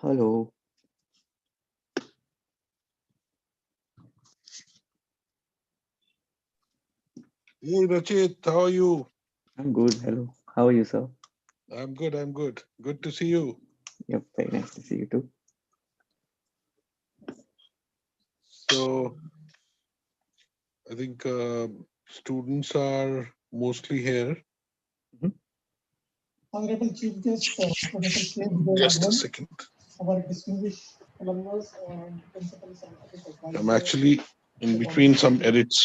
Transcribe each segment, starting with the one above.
Hello, Hey Rachit, how are you? I'm good. Hello, how are you, sir? I'm good, I'm good. Good to see you. Yep, very nice to see you too. So, I think students are mostly here. Mhm. Honorable Chief Guest, Professor K. Just a Raghavan, second. our distinguished alumnus and principal scientific advisor. I'm actually in between some edits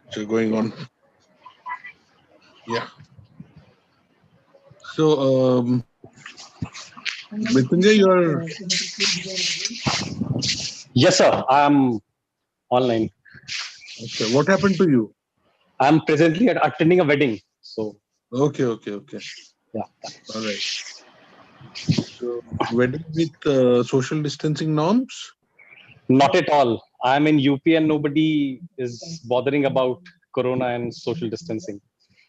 which are going on. Yeah. So, Mrityunjay, you're Professor K. Raghavan. Yes, sir. I'm online. okay. What happened to you? I'm presently attending a wedding. So, Okay. yeah. All right. So, wedding with social distancing norms? Not at all. I'm in UP and nobody is bothering about Corona and social distancing.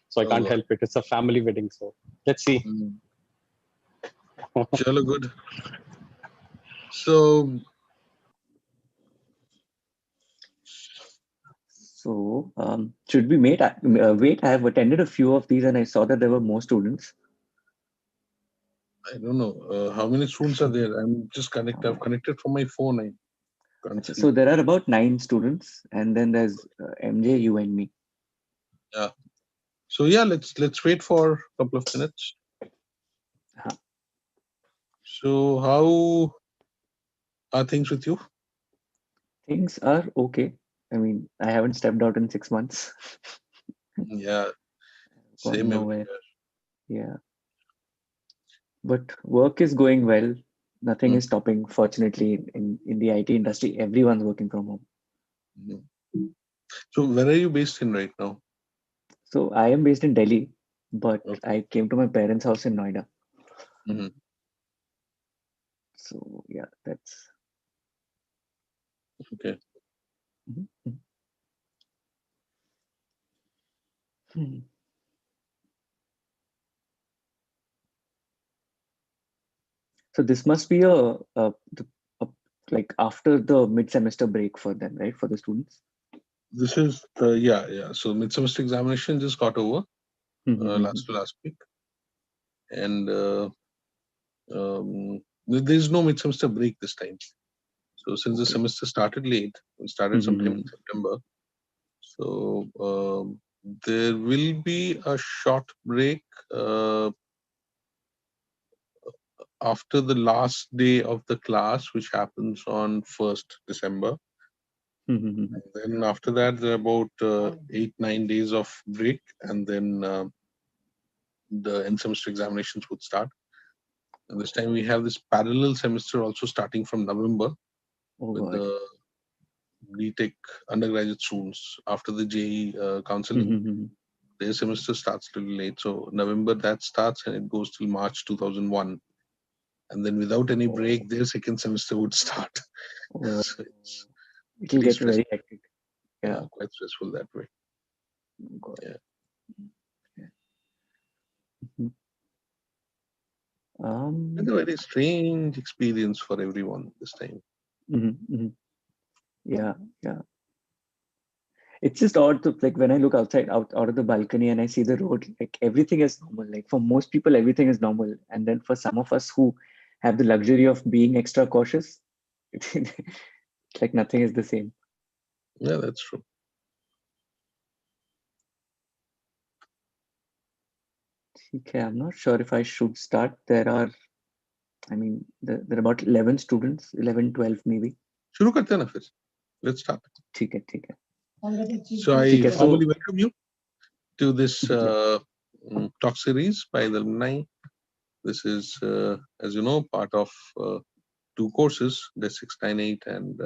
So, I Oh, can't God. help it. It's a family wedding. So, let's see. Chalo, good. So, So, should we wait? I have attended a few of these and I saw that there were more students. I don't know how many students are there. I'm just connected. I've connected from my phone. I can't see. So there are about 9 students, and then there's MJ, you, and me. Yeah. So yeah, let's wait for a couple of minutes. Uh-huh. So how are things with you? Things are okay. I mean, I haven't stepped out in 6 months. Yeah, Gone same nowhere. everywhere. Yeah, but work is going well. Nothing is stopping. Fortunately, in the IT industry, everyone's working from home. Mhm. So where are you based in right now? So I am based in Delhi, but Okay. I came to my parents' house in Noida. Mhm. So yeah, that's. Okay. Mhm, mhm. Hmm. So this must be a like after the mid-semester break for them, right? For the students. This is yeah. So mid-semester examination just got over Mhm, last week, and there's no mid-semester break this time. So since the Okay. semester started late, it started sometime in Mhm, September. So there will be a short break after the last day of the class, which happens on 1st December. mhm. And then after that, there are about 8-9 days of break, and then the end semester examinations would start. And this time we have this parallel semester also starting from November Oh with God. the BTech undergraduate students after the JE counseling. Mhm. Their semester starts a little late. So November that starts and it goes till March 2001. And then without any break, their second semester would start. Oh, So it's it'll pretty get very stressful. hectic. Yeah, Yeah. quite stressful that way. Oh, God. Yeah. Yeah. Mhm. It's a very strange experience for everyone this time. Mhm. Yeah. Yeah. It's just odd to like when I look out of the balcony and I see the road, like everything is normal. Like for most people, everything is normal. And then for some of us who have the luxury of being extra cautious, it's like nothing is the same. Yeah, that's true. Okay, I'm not sure if I should start. There are about 11 students, 11, 12 maybe. शुरू करते हैं ना फिर. Let's start. ठीक है. Honorable Chief So I ठीक है, so formally welcome you to this yeah. talk series by the alumni. This is, as you know, part of two courses, DES698 and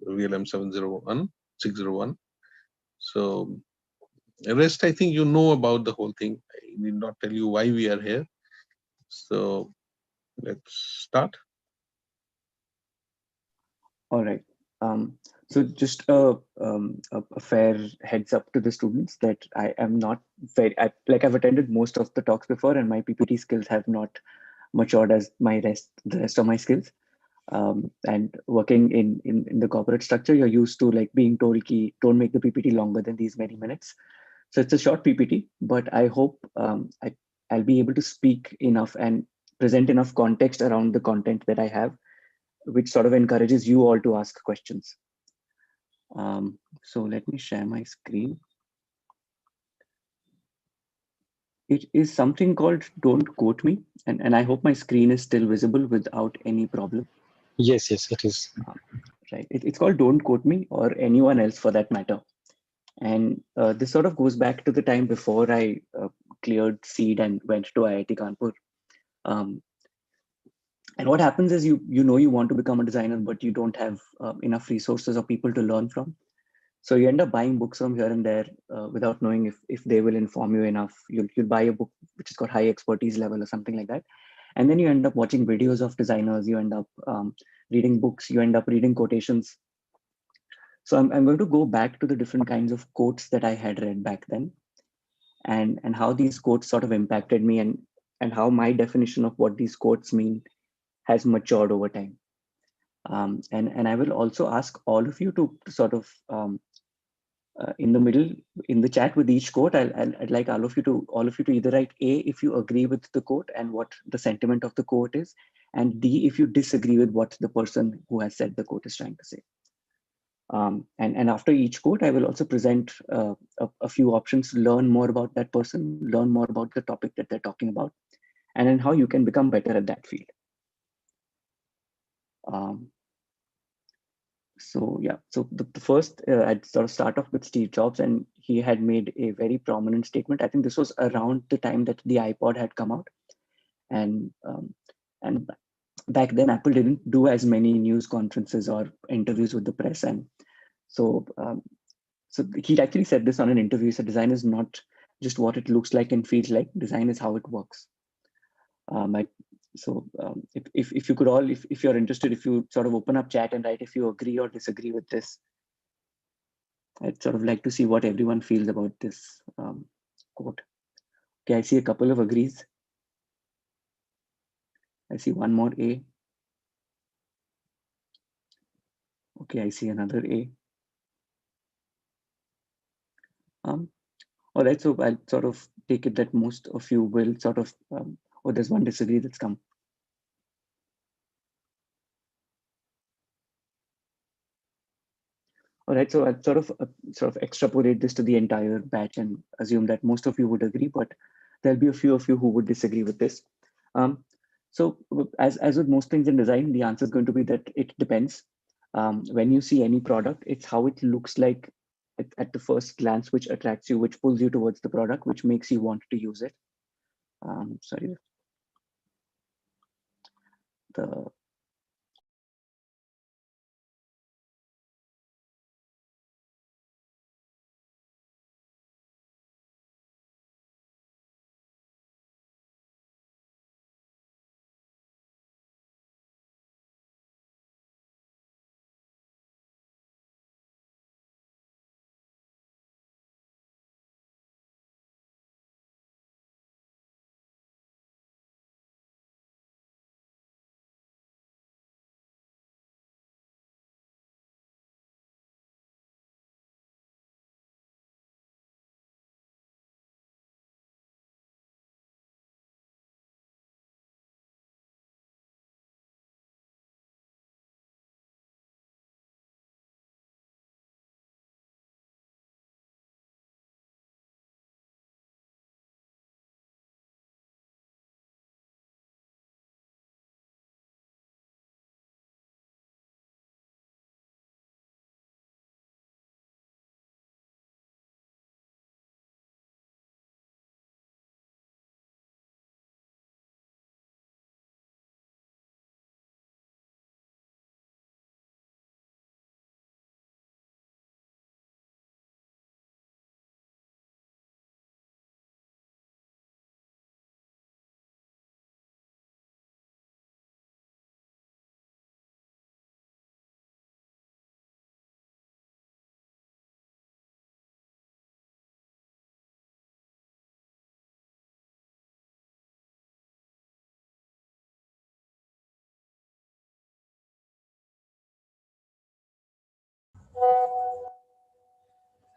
VLM 601. So the rest, I think you know about the whole thing. I need not tell you why we are here. So let's start. All right. So just a fair heads up to the students that I am not I've attended most of the talks before and my PPT skills have not matured as the rest of my skills. And working in the corporate structure, you're used to like being told ki, don't make the PPT longer than these many minutes. So it's a short PPT, but I hope I'll be able to speak enough and present enough context around the content that I have, which sort of encourages you all to ask questions. So let me share my screen. It is something called Don't Quote Me, and I hope my screen is still visible without any problem. Yes, it is. Right. It's called Don't Quote Me, or anyone else for that matter. And this sort of goes back to the time before I cleared seed and went to IIT Kanpur. And what happens is you want to become a designer, but you don't have enough resources or people to learn from. So you end up buying books from here and there without knowing if they will inform you enough. You'll buy a book which has got high expertise level or something like that. And then you end up watching videos of designers. You end up reading books. You end up reading quotations. So I'm going to go back to the different kinds of quotes that I had read back then, and how these quotes sort of impacted me, and how my definition of what these quotes mean has matured over time. And I will also ask all of you to sort of in the middle, in the chat with each quote, I'd like all of you to either write A if you agree with the quote and what the sentiment of the quote is, and D if you disagree with what the person who has said the quote is trying to say. And after each quote, I will also present a few options to learn more about that person, learn more about the topic that they're talking about, and then how you can become better at that field. So yeah, so the first, I'd sort of start off with Steve Jobs, and he had made a very prominent statement. I think this was around the time that the iPod had come out, and back then Apple didn't do as many news conferences or interviews with the press, and so so he actually said this on an interview. He said, "Design is not just what it looks like and feels like. Design is how it works." If you could all, if you're interested, if you sort of open up chat and write if you agree or disagree with this, I'd sort of like to see what everyone feels about this quote. Okay, I see a couple of agrees. I see one more A. Okay, I see another A. All right, so I'll sort of take it that most of you will sort of, oh, there's one disagree that's come. All right, so I'll sort of extrapolate this to the entire batch and assume that most of you would agree, but there'll be a few of you who would disagree with this. So as with most things in design, the answer is going to be that it depends. When you see any product, it's how it looks like at the first glance, which attracts you, which pulls you towards the product, which makes you want to use it. Sorry, the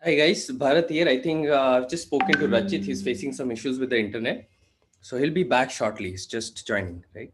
Hi guys, Bharat here. I think I've just spoken to Rachit. He's facing some issues with the internet. So he'll be back shortly. He's just joining, right?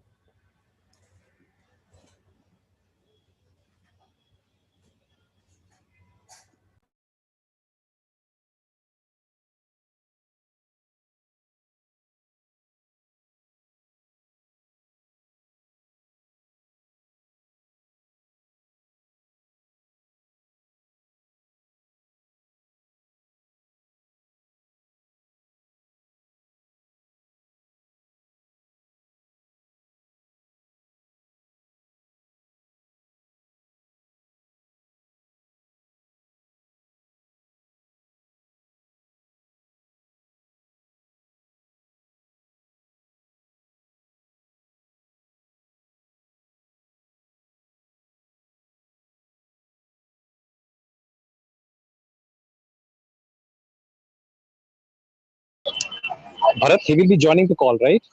Bharat, he will be joining the call, right?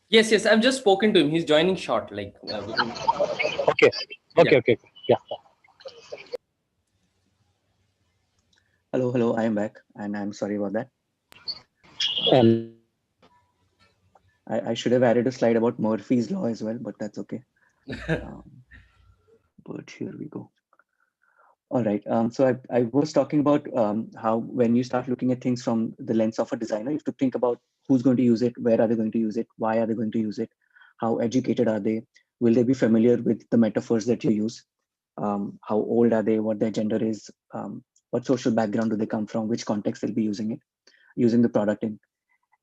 Yes. I've just spoken to him. He's joining short. Okay. Okay. Yeah. Hello, I am back, and I'm sorry about that. Um, I should have added a slide about Murphy's Law as well, but that's okay. But here we go. All right. So I was talking about how when you start looking at things from the lens of a designer, you have to think about who's going to use it, where are they going to use it, why are they going to use it, how educated are they, will they be familiar with the metaphors that you use, how old are they, what their gender is, what social background do they come from, which context they'll be using the product in.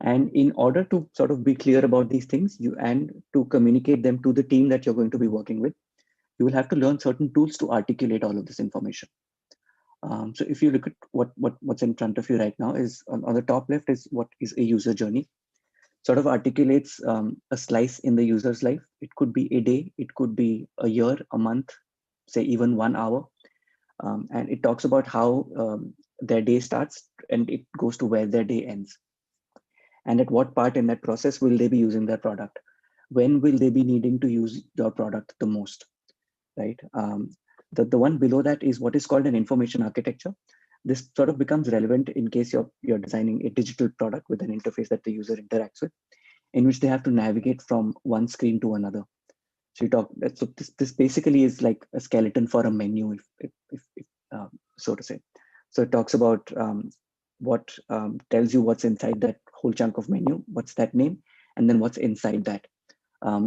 And in order to sort of be clear about these things, and to communicate them to the team that you're going to be working with, you will have to learn certain tools to articulate all of this information. So if you look at what's in front of you right now, is on the top left is what is a user journey. Sort of articulates a slice in the user's life. It could be a day, it could be a year, a month, say even 1 hour. And it talks about how their day starts and it goes to where their day ends. And at what part in that process will they be using their product? When will they be needing to use your product the most, right? The one below that is what is called an information architecture. This sort of becomes relevant in case you're designing a digital product with an interface that the user interacts with, in which they have to navigate from one screen to another. So this basically is like a skeleton for a menu, if so to say. So it talks about what tells you what's inside that whole chunk of menu, what's that name, and then what's inside that.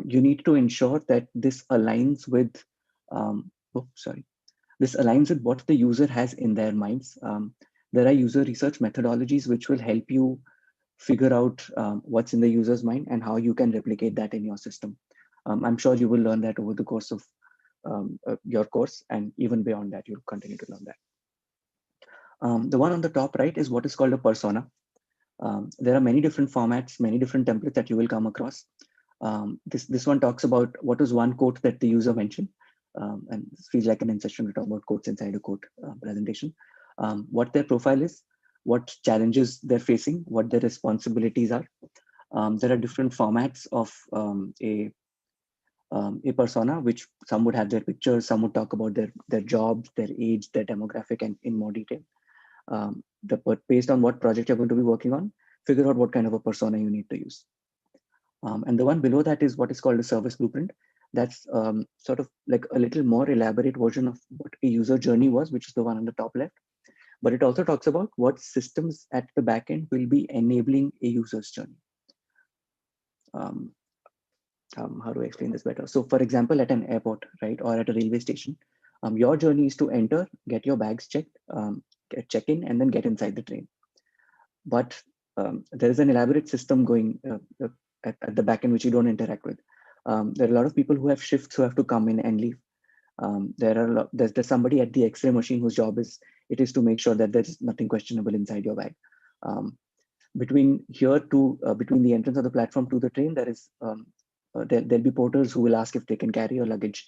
You need to ensure that this aligns with this aligns with what the user has in their minds. There are user research methodologies which will help you figure out what's in the user's mind and how you can replicate that in your system. I'm sure you will learn that over the course of your course, and even beyond that, you'll continue to learn that. The one on the top right is what is called a persona. There are many different formats, many different templates that you will come across. This one talks about what is one quote that the user mentioned. And this feels like an inception to talk about quotes inside a quote presentation. What their profile is, what challenges they're facing, what their responsibilities are. There are different formats of a persona, which some would have their pictures, some would talk about their jobs, their age, their demographic, and in more detail. But based on what project you're going to be working on, figure out what kind of a persona you need to use. And the one below that is what is called a service blueprint. That's sort of like a little more elaborate version of what a user journey was, which is the one on the top left. But it also talks about what systems at the back end will be enabling a user's journey. How do I explain this better? So for example, at an airport, right, or at a railway station, your journey is to enter, get your bags checked, check in, and then get inside the train. But there is an elaborate system going at the back end which you don't interact with. There are a lot of people who have shifts who have to come in and leave. There's somebody at the X-ray machine whose job is to make sure that there's nothing questionable inside your bag. Between here to between the entrance of the platform to the train, there is there'll be porters who will ask if they can carry your luggage.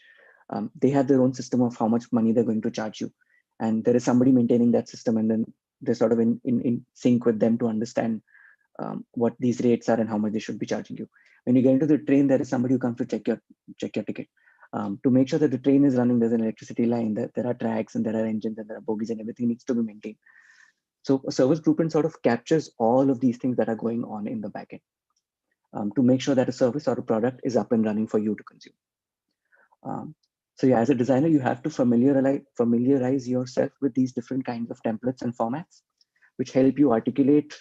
They have their own system of how much money they're going to charge you, and there is somebody maintaining that system, and then they're sort of in sync with them to understand what these rates are and how much they should be charging you. When you get into the train, there is somebody who comes to check your ticket. To make sure that the train is running, there's an electricity line, that there are tracks and there are engines and there are bogies and everything needs to be maintained. So a service blueprint sort of captures all of these things that are going on in the backend to make sure that a service or a product is up and running for you to consume. So yeah, as a designer, you have to familiarize yourself with these different kinds of templates and formats, which help you articulate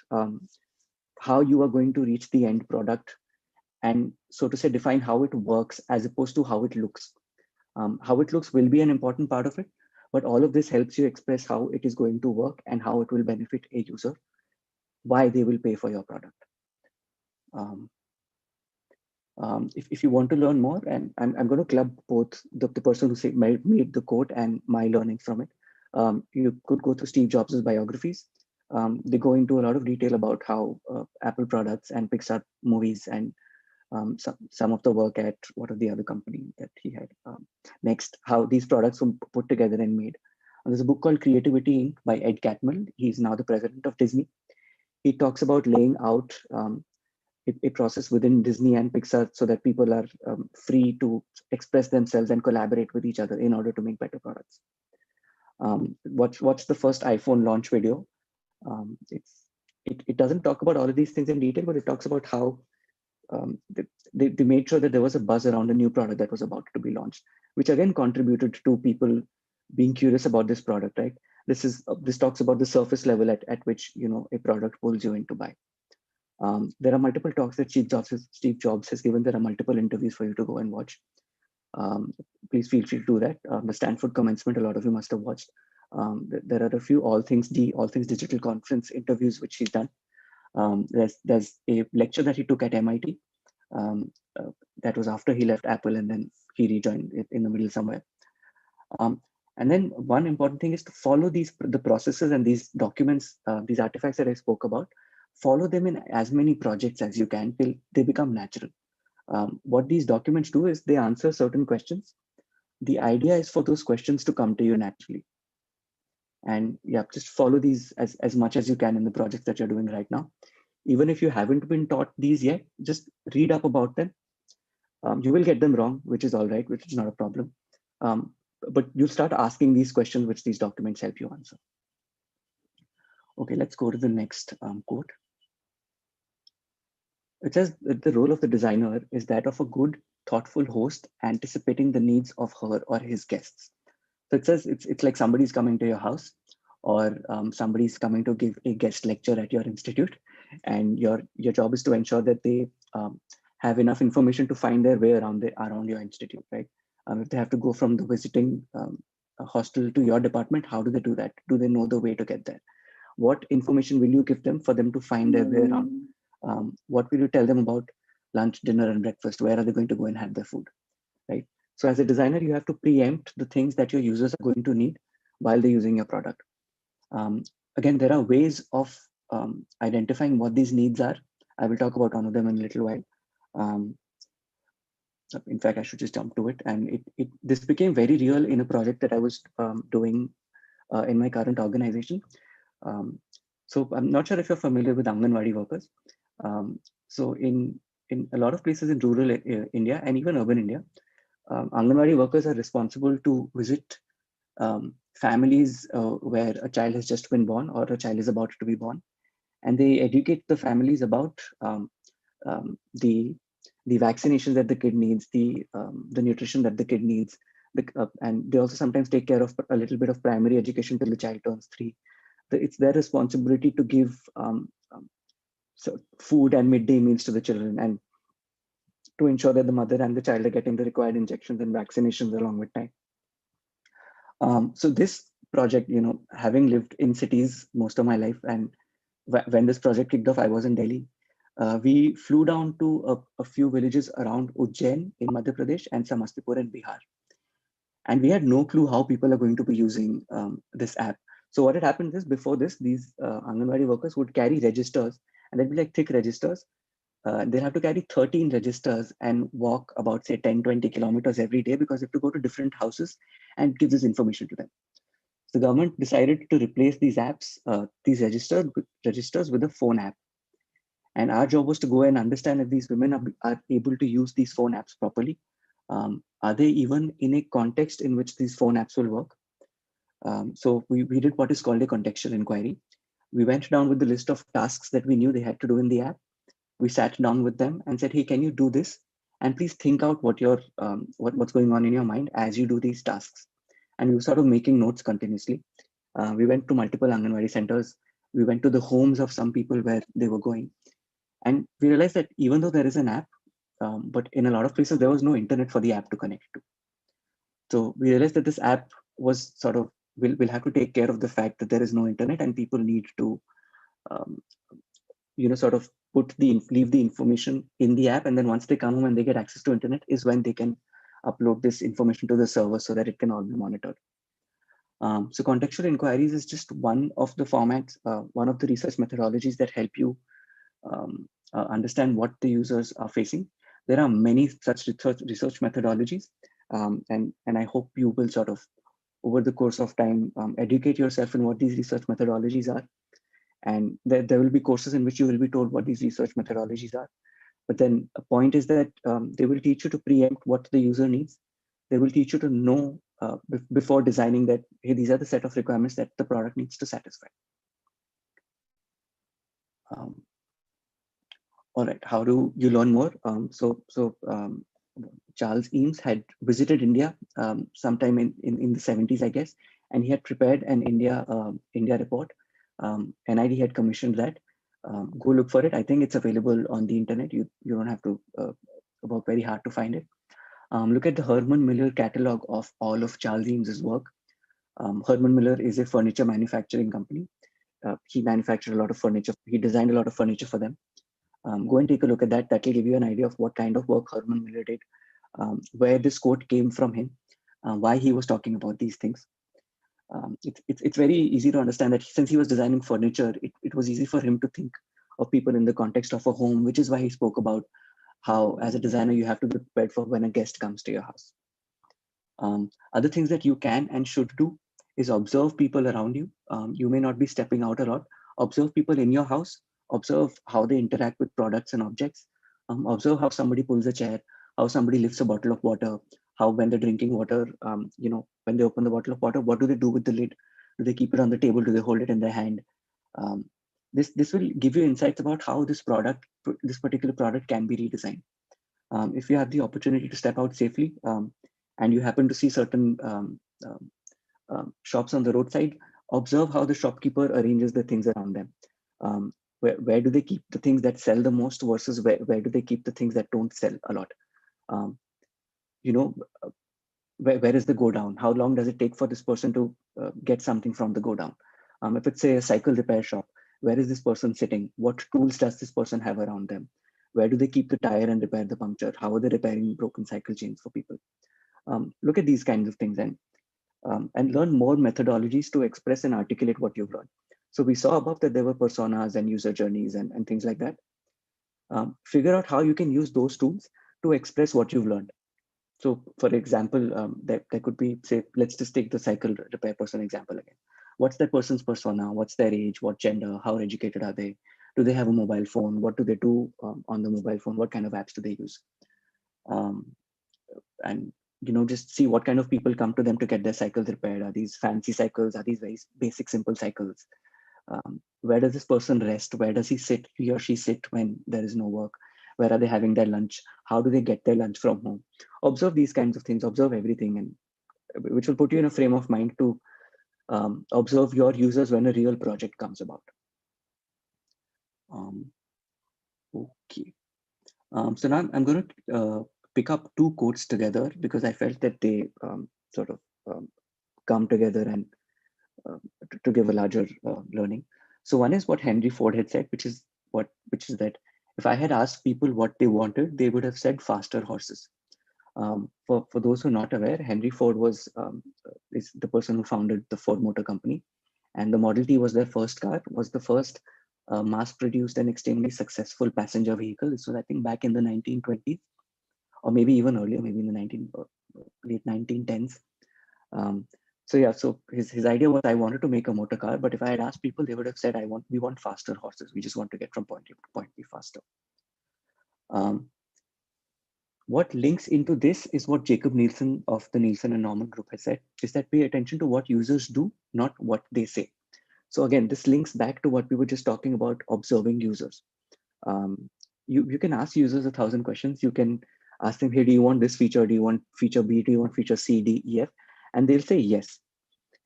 how you are going to reach the end product, and so to say, define how it works as opposed to how it looks. How it looks will be an important part of it, but all of this helps you express how it is going to work and how it will benefit a user, why they will pay for your product. If you want to learn more, and I'm going to club both the person who made the code and my learning from it. You could go through Steve Jobs' biographies. They go into a lot of detail about how Apple products and Pixar movies and some of the work at what are the other company that he had. Next, how these products were put together and made. And there's a book called Creativity Inc. by Ed Catmull. He's now the president of Disney. He talks about laying out a process within Disney and Pixar so that people are free to express themselves and collaborate with each other in order to make better products. Watch the first iPhone launch video. It doesn't talk about all of these things in detail, but it talks about how they made sure that there was a buzz around a new product that was about to be launched, which again contributed to people being curious about this product, right? This talks about the surface level at which a product pulls you in to buy. There are multiple talks that Steve Jobs has given. There are multiple interviews for you to go and watch. Please feel free to do that. The Stanford commencement, a lot of you must have watched. There are a few All Things Digital Conference interviews which he's done. There's a lecture that he took at MIT. That was after he left Apple, and then he rejoined it in the middle somewhere. And then one important thing is to follow the processes and these documents, these artifacts that I spoke about. Follow them in as many projects as you can till they become natural. What these documents do is they answer certain questions. The idea is for those questions to come to you naturally. And yeah, just follow these as much as you can in the projects that you're doing right now. Even if you haven't been taught these yet, just read up about them. You will get them wrong, which is all right, which is not a problem. But you start asking these questions, which these documents help you answer. Okay, let's go to the next quote. It says that the role of the designer is that of a good, thoughtful host anticipating the needs of her or his guests. So it says it's like somebody's coming to your house, or somebody's coming to give a guest lecture at your institute, and your job is to ensure that they have enough information to find their way around your institute, right? If they have to go from the visiting hostel to your department, how do they do that? Do they know the way to get there? What information will you give them for them to find their way around? What will you tell them about lunch, dinner, and breakfast? Where are they going to go and have their food, right? So as a designer, you have to preempt the things that your users are going to need while they're using your product. Again, there are ways of identifying what these needs are. I will talk about one of them in a little while. In fact, I should just jump to it. And this became very real in a project that I was doing in my current organization. So I'm not sure if you're familiar with Anganwadi workers. So in a lot of places in rural India and even urban India, Anganwadi workers are responsible to visit families where a child has just been born or a child is about to be born. And they educate the families about the vaccinations that the kid needs, the nutrition that the kid needs. And they also sometimes take care of a little bit of primary education till the child turns 3. It's their responsibility to give so food and midday meals to the children, and to ensure that the mother and the child are getting the required injections and vaccinations along with time. So this project, having lived in cities most of my life, and when this project kicked off, I was in Delhi. We flew down to a few villages around Ujjain in Madhya Pradesh and Samastipur in Bihar. And we had no clue how people are going to be using this app. So what had happened is, before this, these Anganwadi workers would carry registers, and they'd be like thick registers. They'll have to carry 13 registers and walk about, say, 10-20 kilometers every day, because they have to go to different houses and give this information to them. So the government decided to replace these apps, these registers with a phone app. And our job was to go and understand if these women are able to use these phone apps properly. are they even in a context in which these phone apps will work? So we did what is called a contextual inquiry. We went down with the list of tasks that we knew they had to do in the app. We sat down with them and said, hey, can you do this? And please think out what what's going on in your mind as you do these tasks. And we were sort of making notes continuously. We went to multiple Anganwadi centers. We went to the homes of some people where they were going. And we realized that even though there is an app, but in a lot of places, there was no internet for the app to connect to. So we realized that this app was sort of, will have to take care of the fact that there is no internet and people need to, sort of leave the information in the app. And then once they come home and they get access to internet is when they can upload this information to the server so that it can all be monitored. So contextual inquiries is just one of the formats, one of the research methodologies that help you understand what the users are facing. There are many such research methodologies, and I hope you will sort of, over the course of time, educate yourself in what these research methodologies are. And there will be courses in which you will be told what these research methodologies are. But then a point is that they will teach you to preempt what the user needs. They will teach you to know before designing that, hey, these are the set of requirements that the product needs to satisfy. All right, how do you learn more? Charles Eames had visited India sometime in the 70s, I guess, and he had prepared an India report. NID had commissioned that. Go look for it. I think it's available on the internet. You don't have to work very hard to find it. Look at the Herman Miller catalog of all of Charles Eames's work. Herman Miller is a furniture manufacturing company. He manufactured a lot of furniture. He designed a lot of furniture for them. Go and take a look at that. That will give you an idea of what kind of work Herman Miller did, where this quote came from him, why he was talking about these things. It's very easy to understand that since he was designing furniture, it was easy for him to think of people in the context of a home, which is why he spoke about how, as a designer, you have to be prepared for when a guest comes to your house. Other things that you can and should do is observe people around you. You may not be stepping out a lot. Observe people in your house. Observe how they interact with products and objects. Observe how somebody pulls a chair, how somebody lifts a bottle of water, how when they're drinking water, when they open the bottle of water, what do they do with the lid? Do they keep it on the table? Do they hold it in their hand? This will give you insights about how this particular product can be redesigned. If you have the opportunity to step out safely and you happen to see certain shops on the roadside, observe how the shopkeeper arranges the things around them. Where do they keep the things that sell the most versus where do they keep the things that don't sell a lot? Where is the go down? How long does it take for this person to get something from the go down? If it's a cycle repair shop, where is this person sitting? What tools does this person have around them? Where do they keep the tire and repair the puncture? How are they repairing broken cycle chains for people? Look at these kinds of things and learn more methodologies to express and articulate what you've learned. So we saw above that there were personas and user journeys and things like that. Figure out how you can use those tools to express what you've learned. So for example, there could be, say, let's just take the cycle repair person example again. What's that person's persona? What's their age? What gender? How educated are they? Do they have a mobile phone? What do they do on the mobile phone? What kind of apps do they use? And just see what kind of people come to them to get their cycles repaired. Are these fancy cycles? Are these very basic, simple cycles? Where does this person rest? Where does he or she sit when there is no work? Where are they having their lunch? How do they get their lunch from home? Observe these kinds of things, observe everything, and which will put you in a frame of mind to observe your users when a real project comes about. Okay. So now I'm going to pick up two quotes together because I felt that they sort of come together and to give a larger learning. So one is what Henry Ford had said, which is that if I had asked people what they wanted, they would have said faster horses. For those who are not aware, Henry Ford is the person who founded the Ford Motor Company, and the Model T was their first car, was the first mass-produced and extremely successful passenger vehicle. This was, I think, back in the 1920s, or maybe even earlier, maybe in the late 1910s. So yeah, so his idea was, I wanted to make a motor car, but if I had asked people, they would have said, we want faster horses. We just want to get from point A to point B faster. What links into this is what Jacob Nielsen of the Nielsen and Norman group has said, is that pay attention to what users do, not what they say. So again, this links back to what we were just talking about, observing users. You can ask users 1,000 questions. You can ask them, hey, do you want this feature? Do you want feature B? Do you want feature C, D, E, F? And they'll say yes.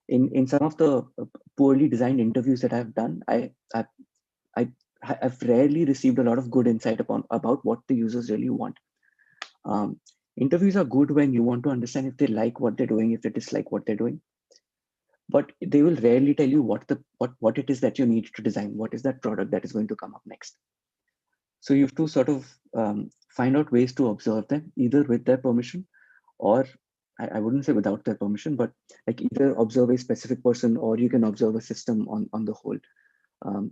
In some of the poorly designed interviews that I've done, I've rarely received a lot of good insight about what the users really want. Interviews are good when you want to understand if they like what they're doing, if they dislike what they're doing. But they will rarely tell you what it is that you need to design. What is that product that is going to come up next? So you have to sort of find out ways to observe them, either with their permission, or I wouldn't say without their permission, but like either observe a specific person, or you can observe a system on the whole.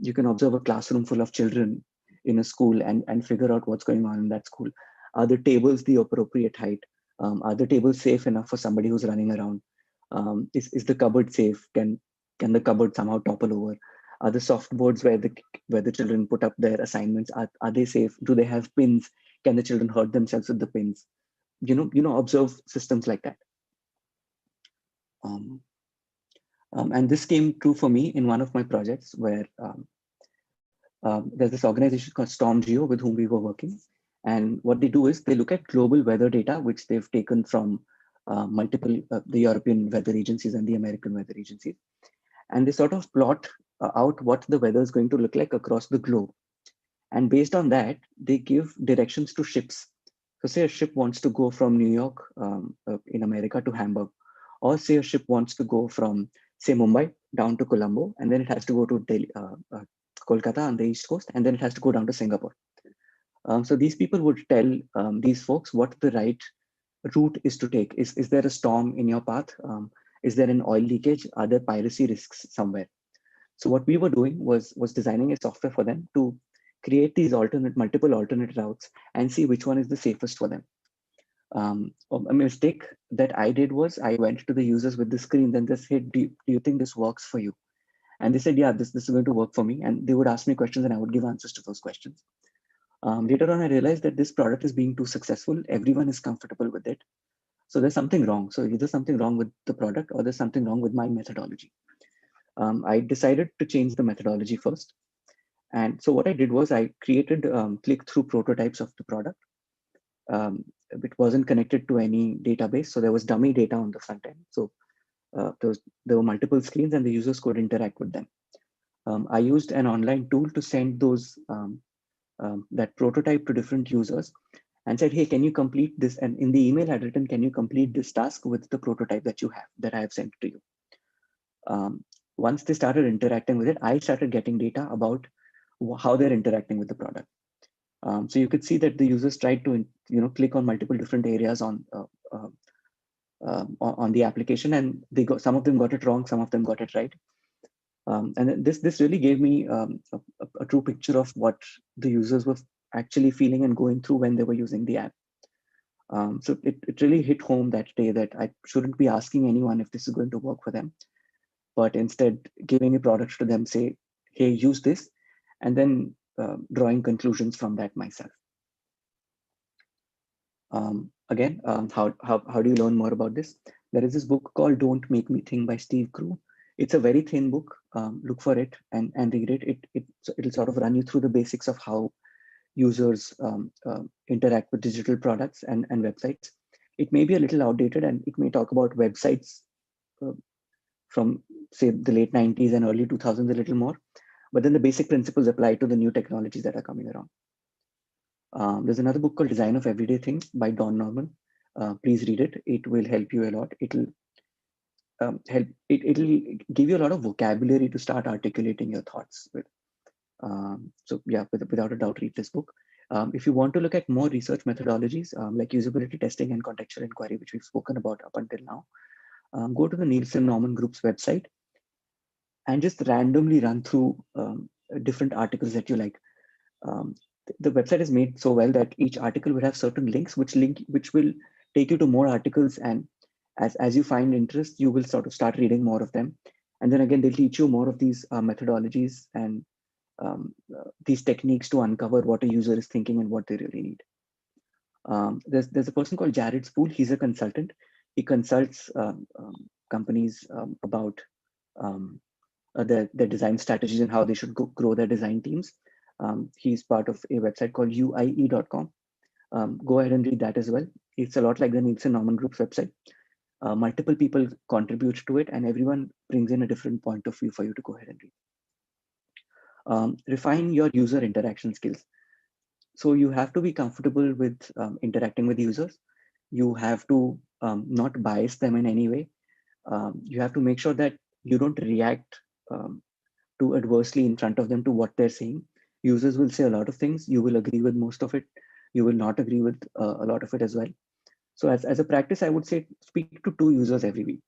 You can observe a classroom full of children in a school and figure out what's going on in that school. Are the tables the appropriate height? Are the tables safe enough for somebody who's running around? Is the cupboard safe? Can the cupboard somehow topple over? Are the soft boards where the children put up their assignments, are they safe? Do they have pins? Can the children hurt themselves with the pins? Observe systems like that. And this came true for me in one of my projects where there's this organization called StormGeo with whom we were working. And what they do is they look at global weather data, which they've taken from multiple, the European weather agencies and the American weather agencies. And they sort of plot out what the weather is going to look like across the globe. And based on that, they give directions to ships. So say a ship wants to go from New York in America to Hamburg, or say a ship wants to go from, say, Mumbai down to Colombo, and then it has to go to Delhi, Kolkata on the East Coast, and then it has to go down to Singapore. So these people would tell these folks what the right route is to take. Is there a storm in your path? Is there an oil leakage? Are there piracy risks somewhere? So what we were doing was designing a software for them to create these multiple alternate routes and see which one is the safest for them. A mistake that I did was I went to the users with the screen, then just said, do you think this works for you? And they said, yeah, this is going to work for me. And they would ask me questions and I would give answers to those questions. Later on, I realized that this product is being too successful. Everyone is comfortable with it. So there's something wrong. So either something wrong with the product or there's something wrong with my methodology. I decided to change the methodology first. And so what I did was I created click-through prototypes of the product. It wasn't connected to any database. So there was dummy data on the front end. So there were multiple screens and the users could interact with them. I used an online tool to send those that prototype to different users and said, hey, can you complete this? And in the email I'd written, can you complete this task with the prototype that I have sent to you? Once they started interacting with it, I started getting data about how they're interacting with the product. So you could see that the users tried to click on multiple different areas on the application, and some of them got it wrong, some of them got it right. And this really gave me a true picture of what the users were actually feeling and going through when they were using the app. So it really hit home that day that I shouldn't be asking anyone if this is going to work for them, but instead giving a product to them, say, hey, use this, and then drawing conclusions from that myself. Again, how do you learn more about this? There is this book called Don't Make Me Think by Steve Crew. It's a very thin book. Look for it and read it. It'll sort of run you through the basics of how users interact with digital products and websites. It may be a little outdated and it may talk about websites from, say, the late 90s and early 2000s a little more, but then the basic principles apply to the new technologies that are coming around. There's another book called Design of Everyday Things by Don Norman. Please read it. It will help you a lot. It'll give you a lot of vocabulary to start articulating your thoughts with. So yeah, without a doubt, read this book. If you want to look at more research methodologies like usability testing and contextual inquiry, which we've spoken about up until now, go to the Nielsen Norman Group's website and just randomly run through different articles that you like. The website is made so well that each article will have certain links which will take you to more articles, and as you find interest, you will sort of start reading more of them. And then again, they'll teach you more of these methodologies and these techniques to uncover what a user is thinking and what they really need. There's a person called Jared Spool. He's a consultant. He consults companies about their design strategies and how they should grow their design teams. He's part of a website called uie.com. Go ahead and read that as well. It's a lot like the Nielsen Norman Group's website. Multiple people contribute to it, and everyone brings in a different point of view for you to go ahead and read. Refine your user interaction skills. So you have to be comfortable with interacting with users. You have to not bias them in any way. You have to make sure that you don't react too adversely in front of them to what they're saying. Users will say a lot of things. You will agree with most of it. You will not agree with a lot of it as well. So as a practice, I would say speak to 2 users every week.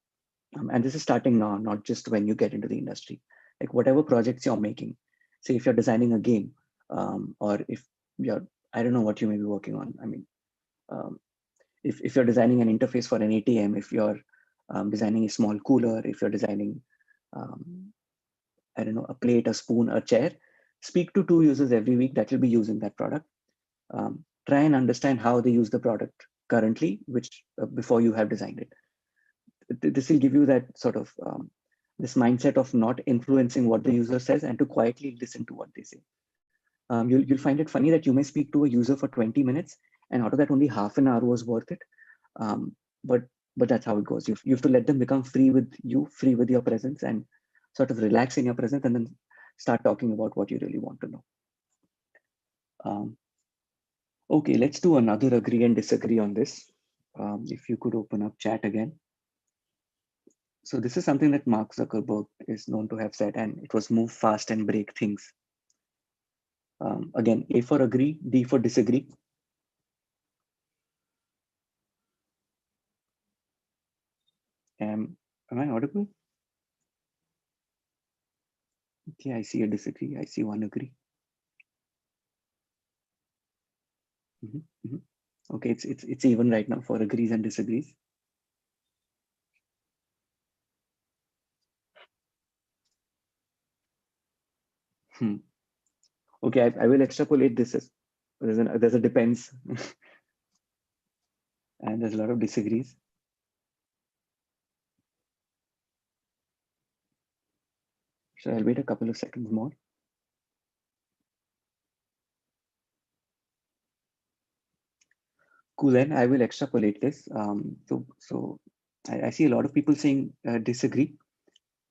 And this is starting now, not just when you get into the industry. Like whatever projects you're making, say if you're designing a game, or if you're, I don't know what you may be working on. I mean, if you're designing an interface for an ATM, if you're designing a small cooler, if you're designing, I don't know, a plate, a spoon, a chair, speak to 2 users every week that will be using that product. Try and understand how they use the product currently, which before you have designed it. This will give you that sort of this mindset of not influencing what the user says and to quietly listen to what they say. You'll find it funny that you may speak to a user for 20 minutes and out of that only half an hour was worth it. But that's how it goes. You have to let them become free with you, free with your presence, and sort of relax in your presence, and then start talking about what you really want to know. Okay, let's do another agree and disagree on this. If you could open up chat again. So this is something that Mark Zuckerberg is known to have said, and it was move fast and break things. Again, A for agree, D for disagree. Am I audible? Okay, I see a disagree. I see one agree. Okay, it's even right now for agrees and disagrees. Okay, I will extrapolate this as there's a depends, and there's a lot of disagrees. So I'll wait a couple of seconds more. Cool, then I will extrapolate this. So I see a lot of people saying disagree,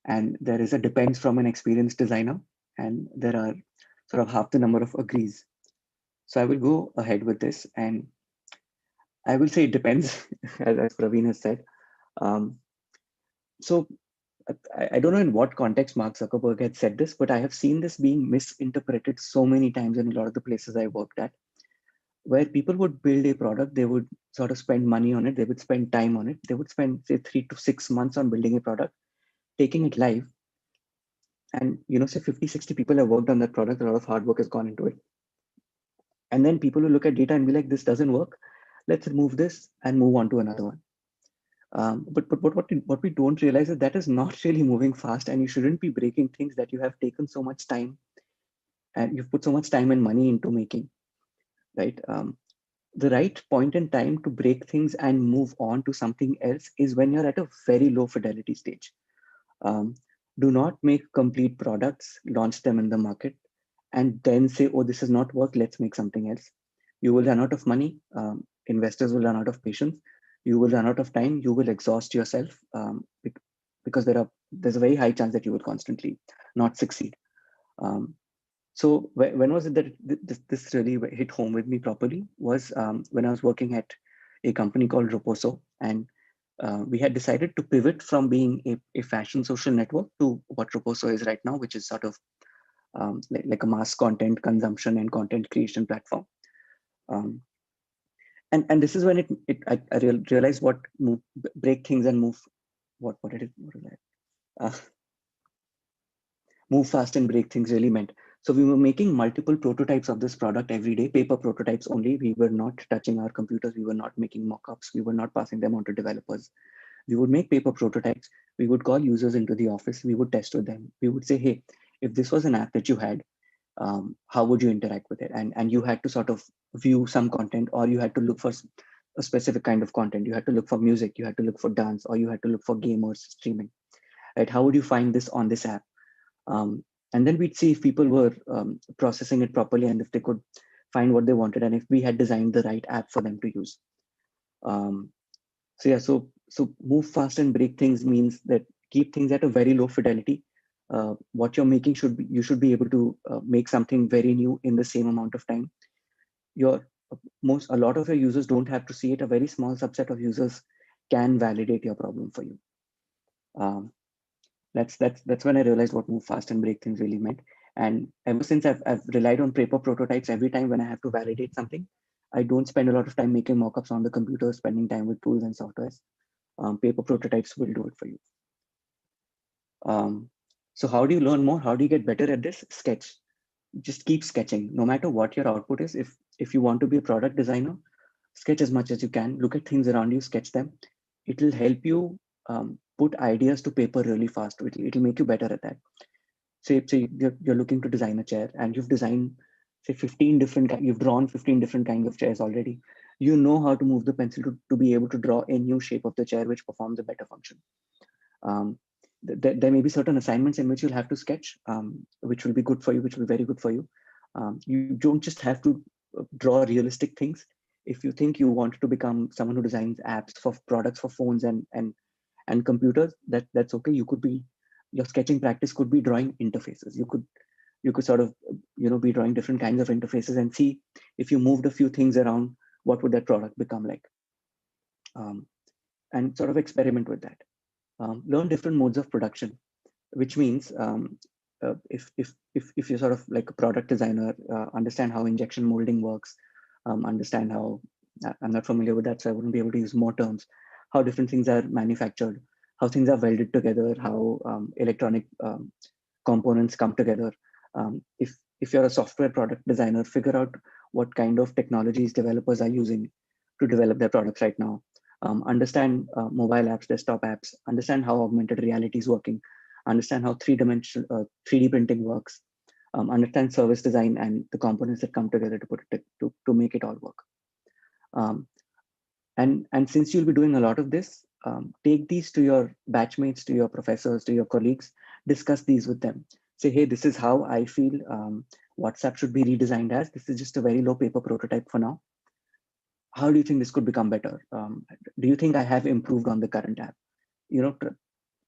and there is a depends from an experienced designer, and there are sort of half the number of agrees. So I will go ahead with this, and I will say it depends, as Praveen has said. So I don't know in what context Mark Zuckerberg had said this, but I have seen this being misinterpreted so many times in a lot of the places I worked at, where people would build a product, they would sort of spend money on it, they would spend time on it, they would spend say 3 to 6 months on building a product, taking it live. And say 50, 60 people have worked on that product, a lot of hard work has gone into it. And then people will look at data and be like, this doesn't work, let's remove this and move on to another one. But what we don't realize is that is not really moving fast, and you shouldn't be breaking things that you have taken so much time and you've put so much time and money into making, right? The right point in time to break things and move on to something else is when you're at a very low fidelity stage. Do not make complete products, launch them in the market, and then say, oh, this has not worked, let's make something else. You will run out of money. Investors will run out of patience. You will run out of time. You will exhaust yourself because there's a very high chance that you will constantly not succeed. So when was it that this really hit home with me properly was when I was working at a company called Roposo, and we had decided to pivot from being a fashion social network to what Roposo is right now, which is sort of like a mass content consumption and content creation platform. And this is when I realized what break things and move, what is that? Move fast and break things really meant. So we were making multiple prototypes of this product every day, paper prototypes only. We were not touching our computers. We were not making mock-ups. We were not passing them on to developers. We would make paper prototypes. We would call users into the office. We would test with them. We would say, hey, if this was an app that you had, how would you interact with it? And you had to sort of view some content, or you had to look for a specific kind of content. You had to look for music, you had to look for dance, or you had to look for gamers streaming, right? How would you find this on this app? And then we'd see if people were processing it properly and if they could find what they wanted and if we had designed the right app for them to use. So yeah, so move fast and break things means that keep things at a very low fidelity. What you're making you should be able to make something very new in the same amount of time. A lot of your users don't have to see it. A very small subset of users can validate your problem for you. That's when I realized what move fast and break things really meant. And ever since I've relied on paper prototypes every time when I have to validate something. I don't spend a lot of time making mockups on the computer, spending time with tools and softwares. Paper prototypes will do it for you. So how do you learn more? How do you get better at this? Sketch. Just keep sketching. No matter what your output is, if you want to be a product designer, sketch as much as you can. Look at things around you, sketch them. It will help you put ideas to paper really fast. It'll make you better at that. Say you're looking to design a chair and you've designed, say, you've drawn 15 different kinds of chairs already. You know how to move the pencil to be able to draw a new shape of the chair which performs a better function. There may be certain assignments in which you'll have to sketch, which will be good for you, which will be very good for you. You don't just have to draw realistic things. If you think you want to become someone who designs apps for products for phones and computers, that's okay. Your sketching practice could be drawing interfaces. You could sort of be drawing different kinds of interfaces and see if you moved a few things around, what would that product become like, and sort of experiment with that. Learn different modes of production, which means if you're sort of like a product designer, understand how injection molding works, understand how, I'm not familiar with that, so I wouldn't be able to use more terms, how different things are manufactured, how things are welded together, how electronic components come together. If you're a software product designer, figure out what kind of technologies developers are using to develop their products right now. Understand mobile apps, desktop apps, understand how augmented reality is working, understand how 3D printing works, understand service design and the components that come together to make it all work. And since you'll be doing a lot of this, take these to your batchmates, to your professors, to your colleagues, discuss these with them. Say, hey, this is how I feel WhatsApp should be redesigned as. This is just a very low paper prototype for now. How do you think this could become better? Do you think I have improved on the current app?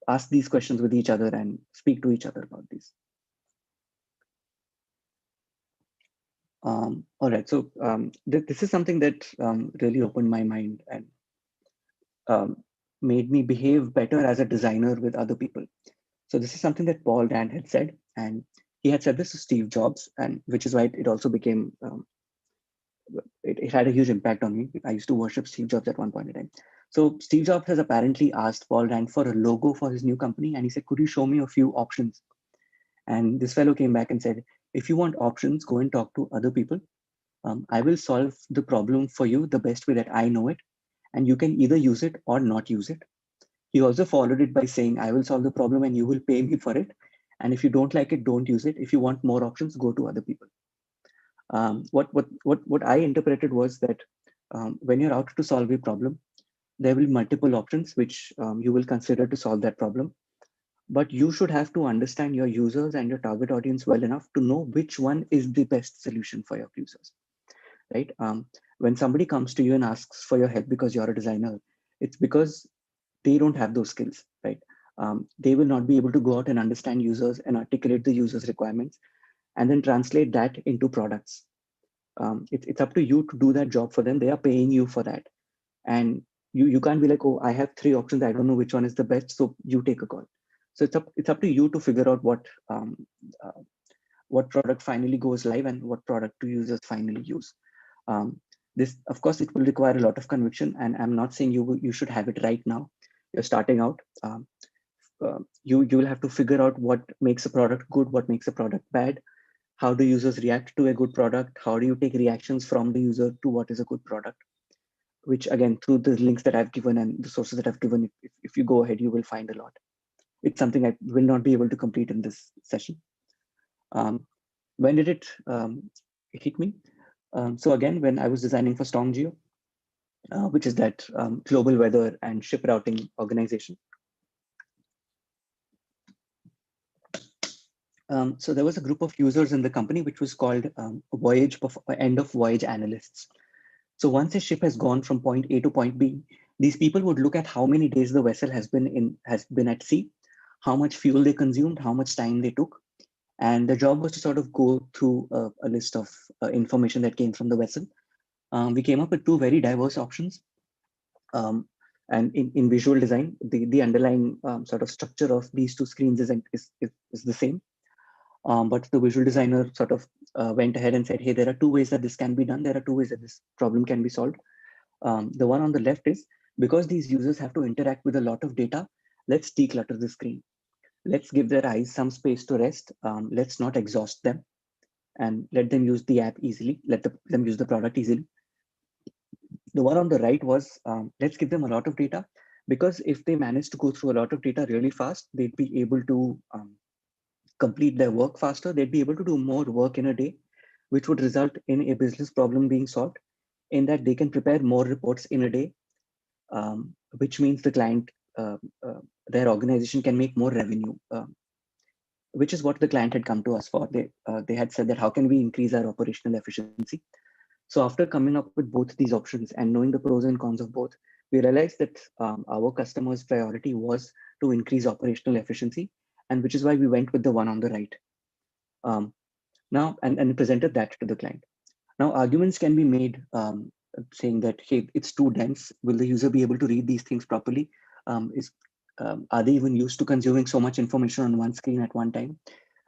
Ask these questions with each other and speak to each other about these. All right, so this is something that really opened my mind and made me behave better as a designer with other people. So this is something that Paul Rand had said, and he had said this to Steve Jobs, and which is why it also became, it had a huge impact on me. I used to worship Steve Jobs at one point in time. So Steve Jobs has apparently asked Paul Rand for a logo for his new company, and he said, could you show me a few options? And this fellow came back and said, if you want options, go and talk to other people. I will solve the problem for you the best way that I know it, and you can either use it or not use it. He also followed it by saying, I will solve the problem and you will pay me for it. And if you don't like it, don't use it. If you want more options, go to other people. What I interpreted was that when you're out to solve a problem, there will be multiple options which you will consider to solve that problem. But you should have to understand your users and your target audience well enough to know which one is the best solution for your users, right? When somebody comes to you and asks for your help because you're a designer, it's because they don't have those skills, right? They will not be able to go out and understand users and articulate the users' requirements and then translate that into products. It's up to you to do that job for them. They are paying you for that. And you can't be like, oh, I have 3 options. I don't know which one is the best. So you take a call. So it's up to you to figure out what product finally goes live and what product do users finally use. This, of course, it will require a lot of conviction, and I'm not saying you should have it right now. You're starting out. You will have to figure out what makes a product good, what makes a product bad. How do users react to a good product? How do you take reactions from the user to what is a good product? Which again, through the links that I've given and the sources that I've given, if you go ahead, you will find a lot. It's something I will not be able to complete in this session. When did it hit me? So again, when I was designing for StormGeo, which is that global weather and ship routing organization. So there was a group of users in the company which was called end of voyage analysts. So once a ship has gone from point A to point B, these people would look at how many days the vessel has been at sea, how much fuel they consumed, how much time they took, and the job was to sort of go through a list of information that came from the vessel. We came up with two very diverse options. And in visual design, the underlying sort of structure of these two screens is the same. But the visual designer sort of went ahead and said, hey, there are two ways that this can be done. There are two ways that this problem can be solved. The one on the left is, because these users have to interact with a lot of data, let's declutter the screen. Let's give their eyes some space to rest. Let's not exhaust them, and let them use the app easily. Let them use the product easily. The one on the right was, let's give them a lot of data, because if they manage to go through a lot of data really fast, they'd be able to complete their work faster. They'd be able to do more work in a day, which would result in a business problem being solved, in that they can prepare more reports in a day, which means the client, their organization can make more revenue, which is what the client had come to us for. They had said that, how can we increase our operational efficiency? So after coming up with both these options and knowing the pros and cons of both, we realized that our customers' priority was to increase operational efficiency, and which is why we went with the one on the right. Now, and presented that to the client. Now, arguments can be made saying that, hey, it's too dense. Will the user be able to read these things properly? Are they even used to consuming so much information on one screen at one time?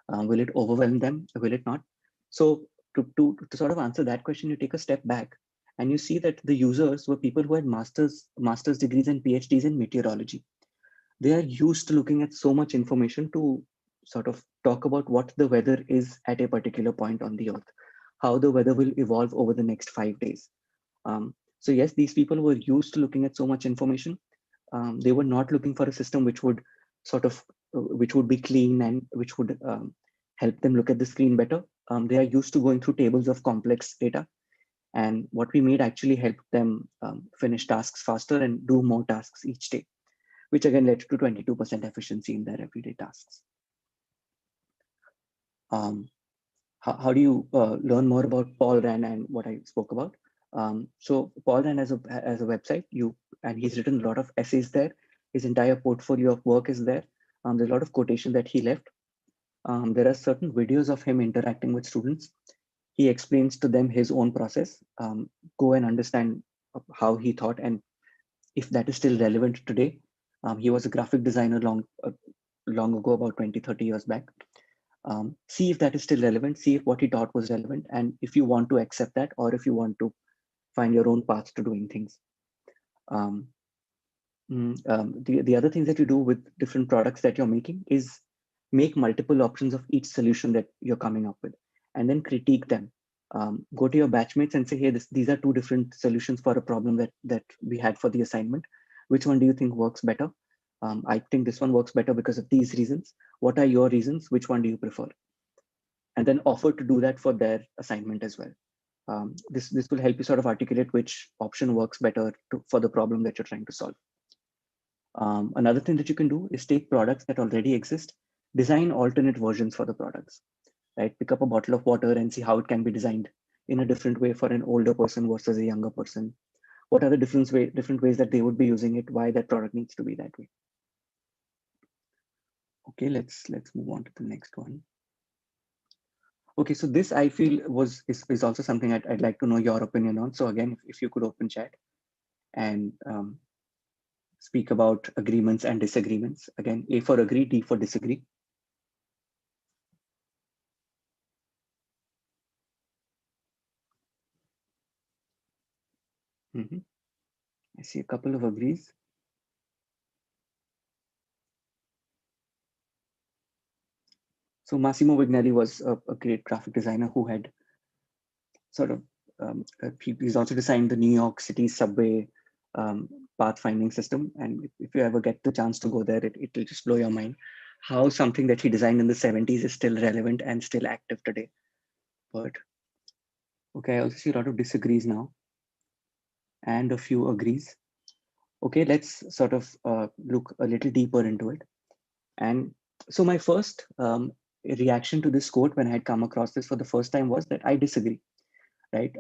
Will it overwhelm them? Will it not? So to sort of answer that question, you take a step back and you see that the users were people who had master's degrees and PhDs in meteorology. They are used to looking at so much information to sort of talk about what the weather is at a particular point on the earth, how the weather will evolve over the next 5 days. So yes, these people were used to looking at so much information. They were not looking for a system which would sort of, which would be clean and which would help them look at the screen better. They are used to going through tables of complex data. And what we made actually helped them finish tasks faster and do more tasks each day, which again led to 22% efficiency in their everyday tasks. How do you learn more about Paul Rand and what I spoke about? So Paul Rand has a website, and he's written a lot of essays there. His entire portfolio of work is there. There's a lot of quotation that he left. There are certain videos of him interacting with students. He explains to them his own process. Go and understand how he thought and if that is still relevant today. He was a graphic designer long ago, about 20, 30 years back. See if that is still relevant, see if what he taught was relevant, and if you want to accept that, or if you want to find your own path to doing things. The other things that you do with different products that you're making is make multiple options of each solution that you're coming up with, and then critique them. Go to your batchmates and say, hey, these are two different solutions for a problem that we had for the assignment. Which one do you think works better? I think this one works better because of these reasons. What are your reasons? Which one do you prefer? And then offer to do that for their assignment as well. This will help you sort of articulate which option works better for the problem that you're trying to solve. Another thing that you can do is take products that already exist, design alternate versions for the products, right? Pick up a bottle of water and see how it can be designed in a different way for an older person versus a younger person. What are the different ways that they would be using it? Why that product needs to be that way? Okay, let's move on to the next one. Okay, so this I feel is also something I'd like to know your opinion on. So again, if you could open chat and speak about agreements and disagreements. Again, A for agree, D for disagree. I see a couple of agrees. So Massimo Vignelli was a great graphic designer who had sort of, he's also designed the New York City subway pathfinding system. And if you ever get the chance to go there, it'll just blow your mind how something that he designed in the 70s is still relevant and still active today. But Okay, I also see a lot of disagrees now and a few agrees. Okay, let's sort of look a little deeper into it. And so my first reaction to this quote when I had come across this for the first time was that I disagree, right?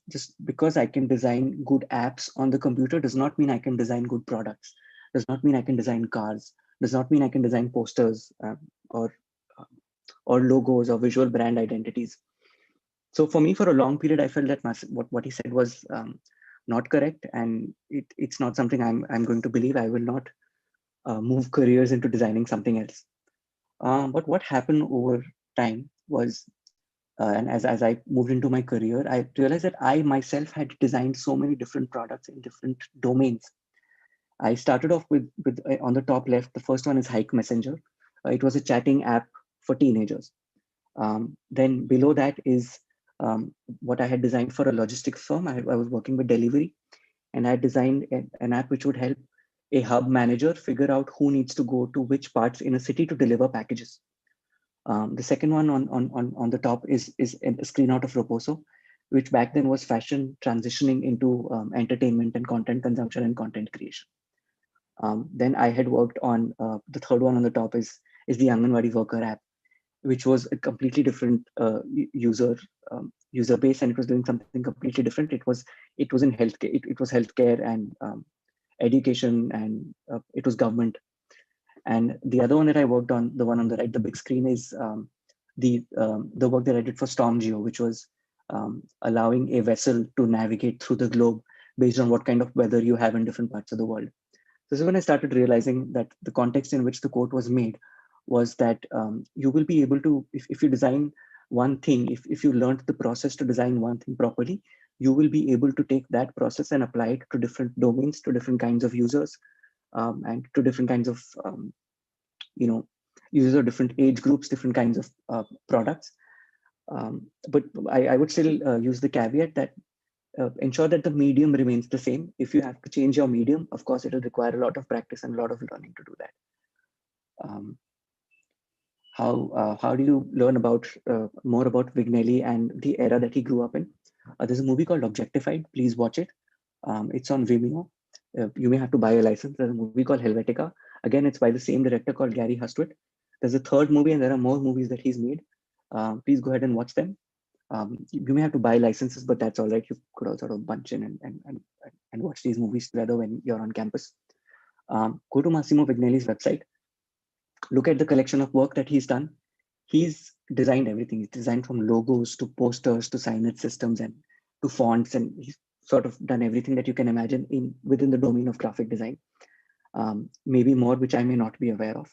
Just because I can design good apps on the computer does not mean I can design good products, does not mean I can design cars, does not mean I can design posters or logos or visual brand identities. So for me, for a long period, I felt that what he said was not correct, and it's not something I'm going to believe. I will not move careers into designing something else. But what happened over time was, and as I moved into my career, I realized that I myself had designed so many different products in different domains. I started off with on the top left, the first one is Hike Messenger. It was a chatting app for teenagers. Then below that is what I had designed for a logistics firm. I was working with delivery, and I had designed an app which would help a hub manager figure out who needs to go to which parts in a city to deliver packages. The second one on the top is a screen out of Roposo, which back then was fashion transitioning into entertainment and content consumption and content creation. Then I had worked on the third one on the top is the Anganwadi Worker app, which was a completely different user base, and it was doing something completely different. It was in healthcare. It was healthcare and education, and it was government. And the other one that I worked on, the one on the right, the big screen, is the work that I did for StormGeo, which was allowing a vessel to navigate through the globe based on what kind of weather you have in different parts of the world. This is when I started realizing that the context in which the quote was made was that you will be able to, if you design one thing, if you learned the process to design one thing properly, you will be able to take that process and apply it to different domains, to different kinds of users, and to different kinds of users of different age groups, different kinds of products. But I would still use the caveat that ensure that the medium remains the same. If you have to change your medium, of course, it will require a lot of practice and a lot of learning to do that. How do you learn about more about Vignelli and the era that he grew up in? There's a movie called Objectified. Please watch it. It's on Vimeo. You may have to buy a license. There's a movie called Helvetica. Again, it's by the same director called Gary Hustwit. There's a third movie, and there are more movies that he's made. Please go ahead and watch them. You may have to buy licenses, but that's all right. You could also sort of bunch in and watch these movies together when you're on campus. Go to Massimo Vignelli's website. Look at the collection of work that he's done. He's designed everything. He's designed from logos to posters to signage systems and to fonts, and he's sort of done everything that you can imagine within the domain of graphic design. Maybe more, which I may not be aware of.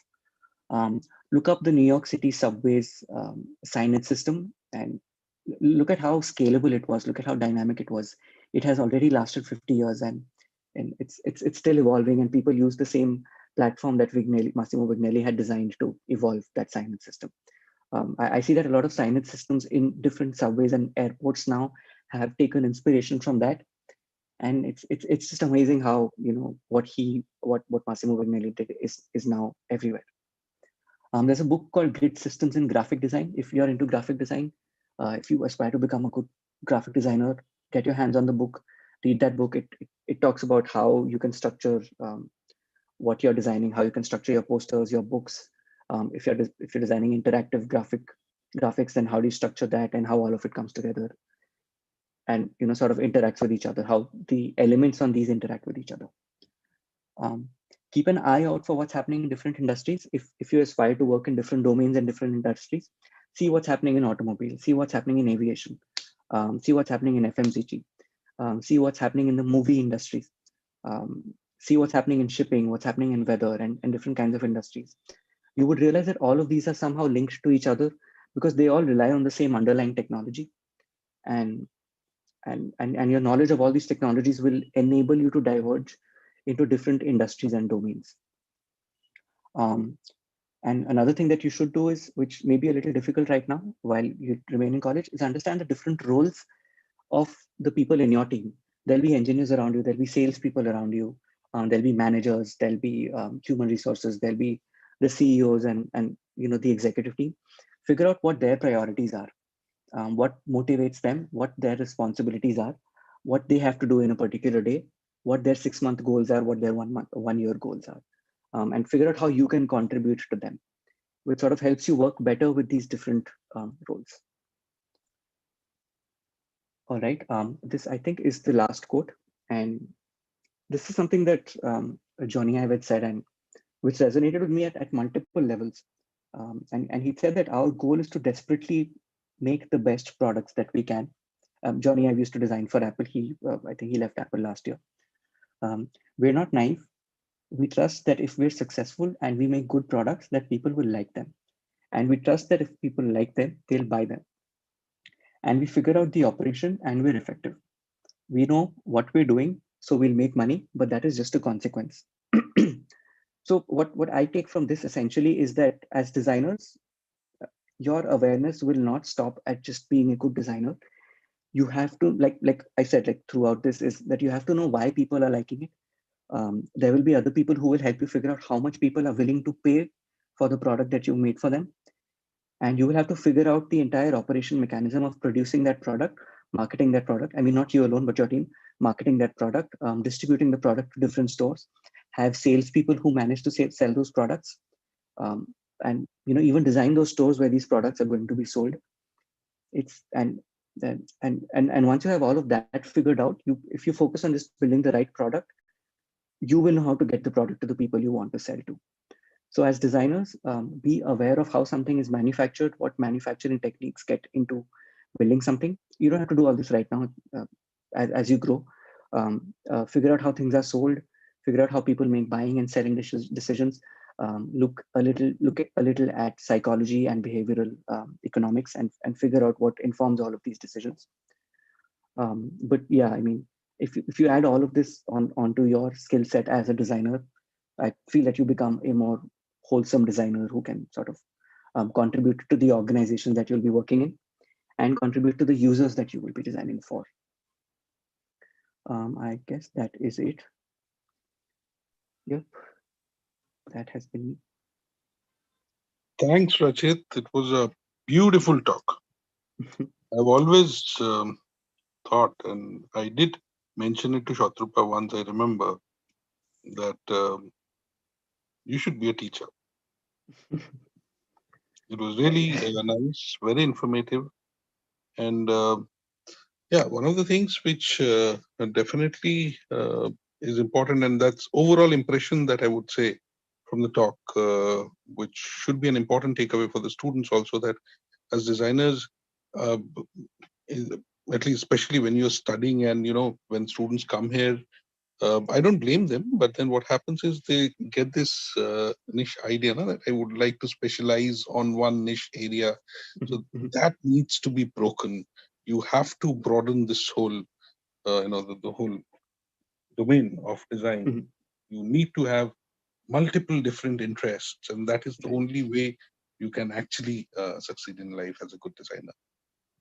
Look up the New York City subways signage system and look at how scalable it was. Look at how dynamic it was. It has already lasted 50 years, and it's still evolving, and people use the same platform that Massimo Vignelli had designed to evolve that signage system. I see that a lot of signage systems in different subways and airports now have taken inspiration from that, and it's just amazing how what Massimo Vignelli did is now everywhere. There's a book called Grid Systems in Graphic Design. If you're into graphic design, if you aspire to become a good graphic designer, get your hands on the book, read that book. It talks about how you can structure what you're designing, how you can structure your posters, your books. If you're designing interactive graphics, then how do you structure that and how all of it comes together and sort of interacts with each other, how the elements on these interact with each other. Keep an eye out for what's happening in different industries. If you aspire to work in different domains and different industries, see what's happening in automobile, see what's happening in aviation, see what's happening in FMCG, see what's happening in the movie industries, see what's happening in shipping, what's happening in weather and different kinds of industries. You would realize that all of these are somehow linked to each other because they all rely on the same underlying technology. And your knowledge of all these technologies will enable you to diverge into different industries and domains. And another thing that you should do is, which may be a little difficult right now while you remain in college, is understand the different roles of the people in your team. There'll be engineers around you, there'll be salespeople around you, there'll be managers, there'll be human resources, there'll be the CEOs and the executive team. Figure out what their priorities are. what motivates them, what their responsibilities are, what they have to do in a particular day, what their 6-month goals are, what their 1 year goals are, and figure out how you can contribute to them, which sort of helps you work better with these different roles. All right, this I think is the last quote, and this is something that Johnny Ive had said, and which resonated with me at multiple levels. And he said that our goal is to desperately make the best products that we can. Johnny Ive used to design for Apple. I think he left Apple last year. We're not naive. We trust that if we're successful and we make good products, that people will like them. And we trust that if people like them, they'll buy them. And we figure out the operation and we're effective. We know what we're doing, so we'll make money, but that is just a consequence. So what I take from this essentially is that as designers, your awareness will not stop at just being a good designer. You have to, like I said, like throughout this, is that you have to know why people are liking it. There will be other people who will help you figure out how much people are willing to pay for the product that you made for them. And you will have to figure out the entire operation mechanism of producing that product, marketing that product. I mean, not you alone, but your team, marketing that product, distributing the product to different stores, have salespeople who manage to sell those products, and even design those stores where these products are going to be sold. And once you have all of that figured out, if you focus on just building the right product, you will know how to get the product to the people you want to sell to. So as designers, be aware of how something is manufactured, what manufacturing techniques get into building something. You don't have to do all this right now. As you grow, figure out how things are sold, figure out how people make buying and selling decisions. Look a little at psychology and behavioral economics, and figure out what informs all of these decisions. But yeah, I mean, if you add all of this onto your skill set as a designer, I feel that you become a more wholesome designer who can sort of contribute to the organization that you'll be working in and contribute to the users that you will be designing for. I guess that is it. Yep, that has been me. Thanks, Rachit. It was a beautiful talk. I've always thought, and I did mention it to Shatrupa once, I remember, that you should be a teacher. It was really nice, very informative. And yeah, one of the things which definitely is important, and that's overall impression that I would say from the talk, which should be an important takeaway for the students also, that as designers, at least especially when you're studying and when students come here, I don't blame them, but then what happens is they get this niche idea that I would like to specialize on one niche area. So that needs to be broken. You have to broaden this whole, the whole domain of design. You need to have multiple different interests, and that is the only way you can actually succeed in life as a good designer.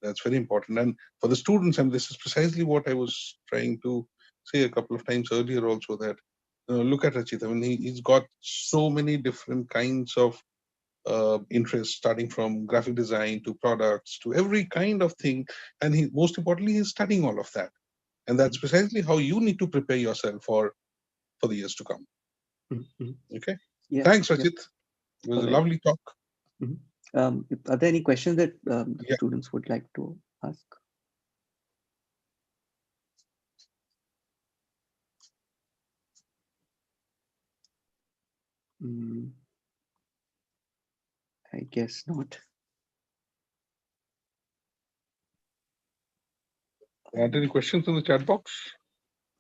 That's very important. And for the students, and this is precisely what I was trying to say a couple of times earlier also, that look at Rachit. I mean, he's got so many different kinds of interests, starting from graphic design to products to every kind of thing. And most importantly, he's studying all of that. And that's precisely how you need to prepare yourself for the years to come. Okay. Yeah. Thanks, Rachit. It was a lovely talk. Are there any questions that students would like to ask? I guess not. Are there any questions in the chat box?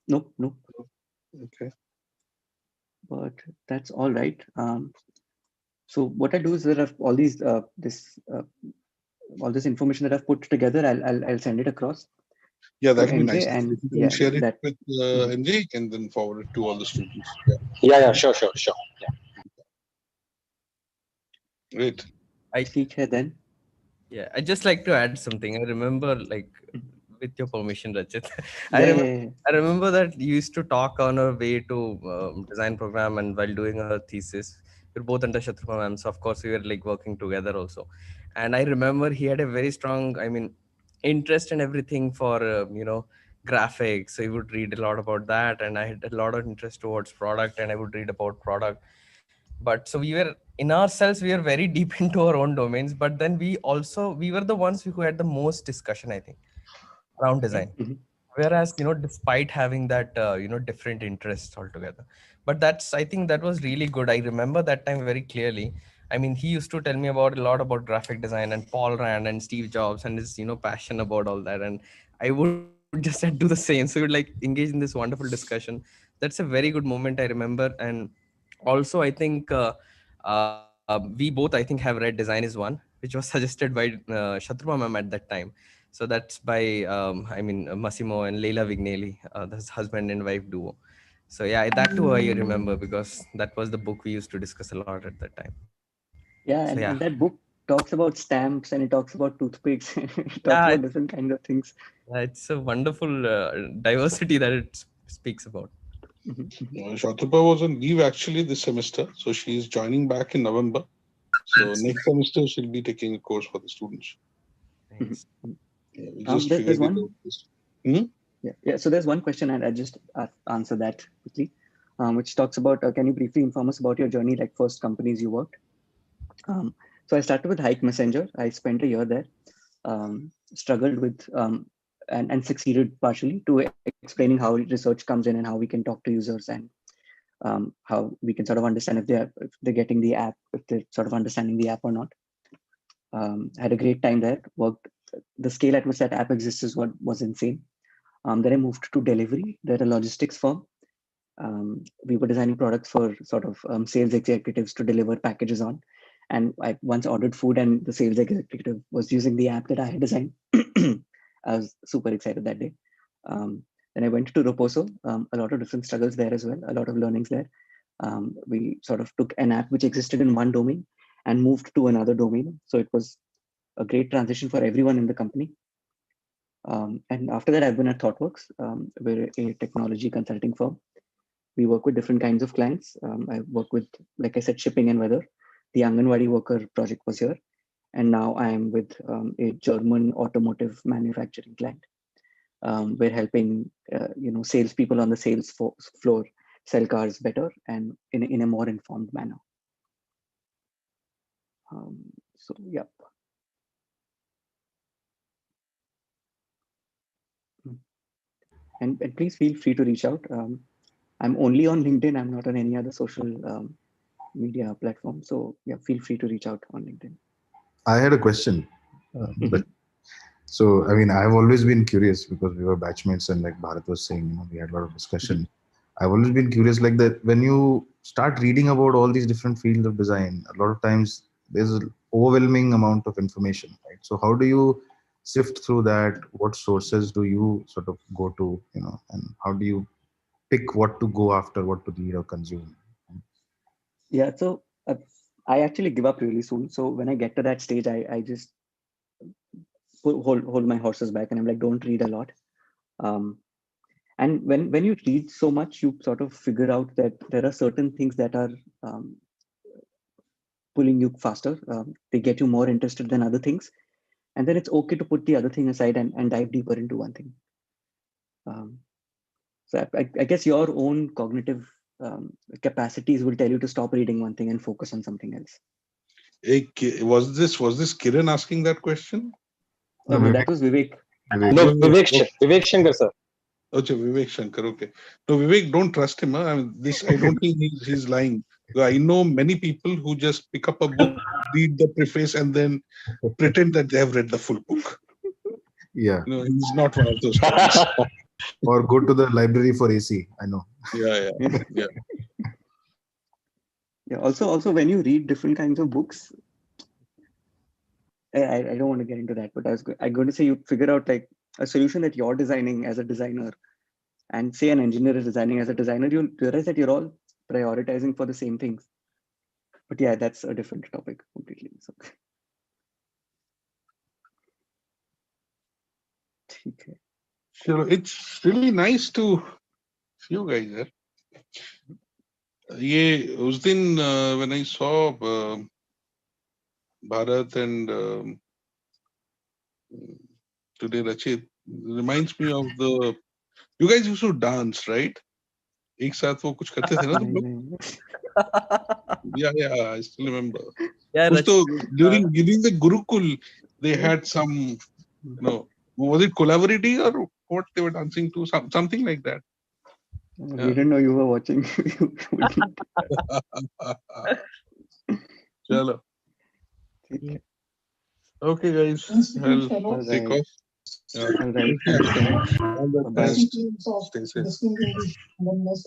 Nope. Okay. But that's all right. So what I do is that all these all this information that I've put together, I'll send it across. Yeah, that'd be MJ, nice. and if you can share it with MJ, and then forward it to all the students. Yeah, sure. Great. I speak here then. Yeah, I'd just like to add something. I remember, like, with your permission, Rachit, I remember that you used to talk on our way to design program, and while doing our thesis, we're both under Shatrupa ma'am, so of course we were like working together also. And I remember he had a very strong, interest in everything for graphics. So he would read a lot about that, and I had a lot of interest towards product, and I would read about product. But so we were in ourselves, we were very deep into our own domains, but then we were the ones who had the most discussion, I think, around design. Mhm. Whereas despite having that different interests altogether. But that's, I think that was really good. I remember that time very clearly. I mean, he used to tell me about a lot about graphic design and Paul Rand and Steve Jobs and his passion about all that, and I would just do the same. So we would like engage in this wonderful discussion. That's a very good moment, I remember. And also, I think we both, I think, have read Design is One, which was suggested by Shatruma ma'am at that time. So that's by Massimo and Leila Vignelli, this husband and wife duo. So yeah, that too I remember, because that was the book we used to discuss a lot at that time. Yeah, So yeah, and that book talks about stamps, and it talks about toothpicks. It talks yeah, about different kinds of things. it's a wonderful diversity that it speaks about. Mhm, mhm. Shatrupa was on leave actually this semester, so she is joining back in November. So next semester she'll be taking a course for the students. Mhm, Nice. mhm. Yeah, we just There's figured it one. out. Hmm? Yeah. So there's one question, and I just answer that quickly, which talks about can you briefly inform us about your journey, like first companies you worked? So I started with Hike Messenger. I spent a year there, struggled with and succeeded partially to explaining how research comes in and how we can talk to users, and how we can sort of understand if they're getting the app, if they're sort of understanding the app or not. Had a great time there. Worked the scale at which that app exists is what was insane. Then I moved to Delivery. They're a logistics firm. We were designing products for sort of sales executives to deliver packages on. And I once ordered food, and the sales executive was using the app that I had designed. I was super excited that day. Then I went to Roposo. A lot of different struggles there as well. A lot of learnings there. We sort of took an app which existed in one domain and moved to another domain. So it was a great transition for everyone in the company. And after that, I've been at Thoughtworks. We're a technology consulting firm. We work with different kinds of clients. I work with, like I said, shipping and weather. The Anganwadi worker project was here. And now I am with a German automotive manufacturing client. We're helping, salespeople on the sales floor sell cars better and in a more informed manner. So, yeah. And please feel free to reach out. I'm only on LinkedIn. I'm not on any other social media platform. So yeah, feel free to reach out on LinkedIn. I had a question. But so, I mean, I've always been curious because we were batchmates, and like Bharat was saying, we had a lot of discussion. I've always been curious, like that when you start reading about all these different fields of design, a lot of times there's an overwhelming amount of information, right? So how do you sift through that? What sources do you sort of go to, and how do you pick what to go after, what to read or consume? Yeah, so I actually give up really soon. So when I get to that stage, I just hold my horses back, and I'm like, don't read a lot. And when you read so much, you sort of figure out that there are certain things that are pulling you faster. They get you more interested than other things. And then it's okay to put the other thing aside and dive deeper into one thing. So I guess your own cognitive capacities will tell you to stop reading one thing and focus on something else. Hey, was this Kiran asking that question? No, that was Vivek. No, Vivek Shankar, sir. Okay, Vivek Shankar. Okay. No, Vivek, don't trust him. Huh? I mean, I don't think he's lying. I know many people who just pick up a book, read the preface, and then pretend that they have read the full book. Yeah. He's not one of those guys. Or go to the library for AC. I know. Yeah. Yeah. Also, when you read different kinds of books, I don't want to get into that, but I'm going to say you figure out like a solution that you're designing as a designer, and say an engineer is designing as a designer, you'll realize that you're all prioritizing for the same things. But yeah, that's a different topic completely. So. Okay. Sure. It's really nice to see you guys there. Yeah, उस दिन when I saw Bharat and today Rachit reminds me of the. You guys used to dance, right? एक साथ वो कुछ करते थे ना तुम लोग? Yeah, I still remember. Yeah, कुछ तो Rachit, during the Gurukul, they had some, was it Kolavariti or what they were dancing to? Something like that. We didn't know you were watching. Chalo. Okay, guys. I'll take off. All right. All the Bye. best. Stay safe. Distinct English alumnus